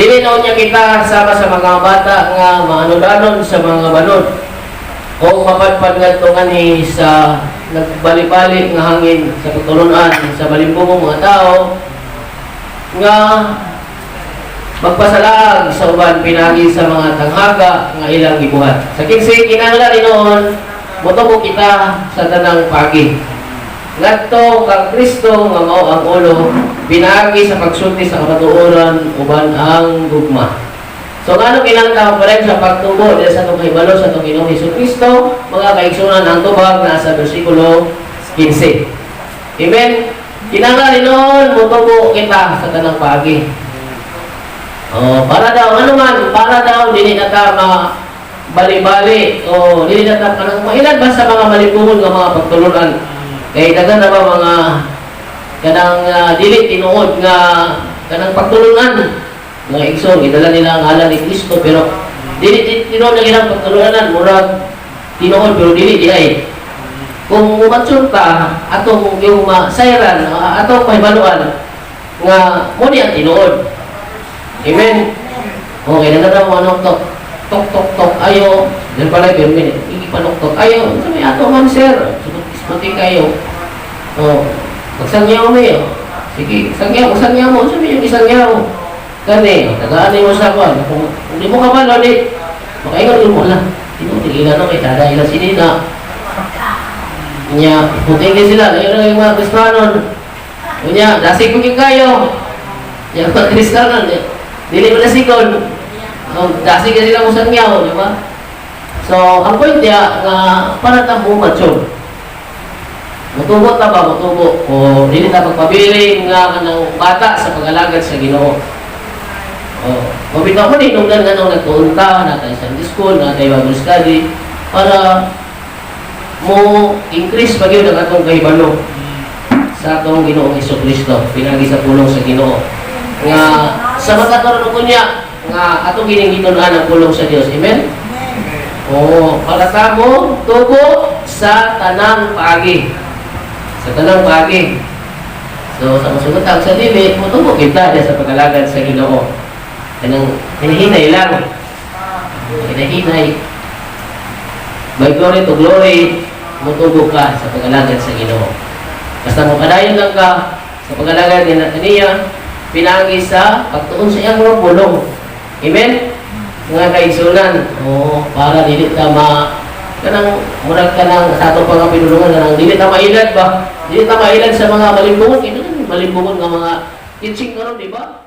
Dili na niya kita sama sa mga bata nga maanon-anon sa mga balod. O mapadpad nga ito nga ni sa nagbali-bali nga hangin sa katulunan sa balimbong mga tao nga magpasalag sa uban pinagi sa mga tanghaga nga ilang gibuhat. Sa kinsi kinahanglan noon motubo kita sa tanang pagi. Ngadto kang Kristo nga mao ang ulo pinagi sa pagsulti sa kamatuoran uban ang gugma. So ngano kinahanglan pa rin sa pagtubo dahil sa itong kahibalo sa itong Ginoong Hesukristo, mga kaigsunan ang tubag na sa versikulo 15. Amen? Kinahanglan noon motubo kita sa tanang pagi. Para daw, ano man, para daw, dili na ta bali-bali, o dili na ta, mailan ba sa mga malipungon ng mga pagtulunan? Kaya dagan na ba mga, kanang dili tinuod nga, kanang pagtulunan, mga igsoon, idala nila ang ngalan ni Kristo, pero dili tinuod na ginang pagtulunan, murag tinuod, pero dili di ay. Kung umatsyon ka, atong yung sayran, atong mahibaluan, nga muni ang tinuod. Amen. Okay, nagkatawa mo anong tok, ayo. Yan pala yun, hindi pa tok, ayo. Sabi, ato man, sir. Mati kayo. Magsangyaw mo yun. Sige, magsangyaw mo. Sabi yung isangyaw. Kani, tagaan mo sa kwan. Kung hindi mo kabalo, di. Makaingat mo lang. Tinutigila na kay tada ilang sinina. Nya, putingin sila. Ngayon na yung mga Kristanon. Nya, dasig mo kayo. Yung mga Kristanon, dili mo na sikon. Dasig ka sila kung sangyaw, di ba? So, ang point niya, nga, para ta mo mature. Mutubo ta ba? Mutubo. O, dili ta pagpabiling nga ng bata sa pag-alagad sa Ginoo. Mabitaw ko din, nung nagtuunta, natay Sunday school, natay Bible study, para mo increase pag yun ang atong kahibalo sa atong Ginoong Hesukristo, pinagi sa pulong sa Ginoo. Nga sa matakaroon ko niya nga atong giningitunaan ang pulong sa Dios. Amen? Para tamo tubo sa tanang paagi. Sa tanang paagi. So sa masunod sa dili, mutubo kita sa pag-alagad sa Ginoo. Kanang hinahinay lang. Hinahinay. By glory to glory, mutubo ka sa pag-alagad sa Ginoo. Basta mo kadayon lang ka sa pag-alagad niya, pinagi sa pagtuon sa iyang mga pulong. Amen? Mga kaigsunan. Para dili ta kanang murag ka ng sa atong mga pinulungan kanang dili ta mailad ba? Dili ta mailad sa mga malimbungon. Ito malimbungon nga mga teaching karon, di ba?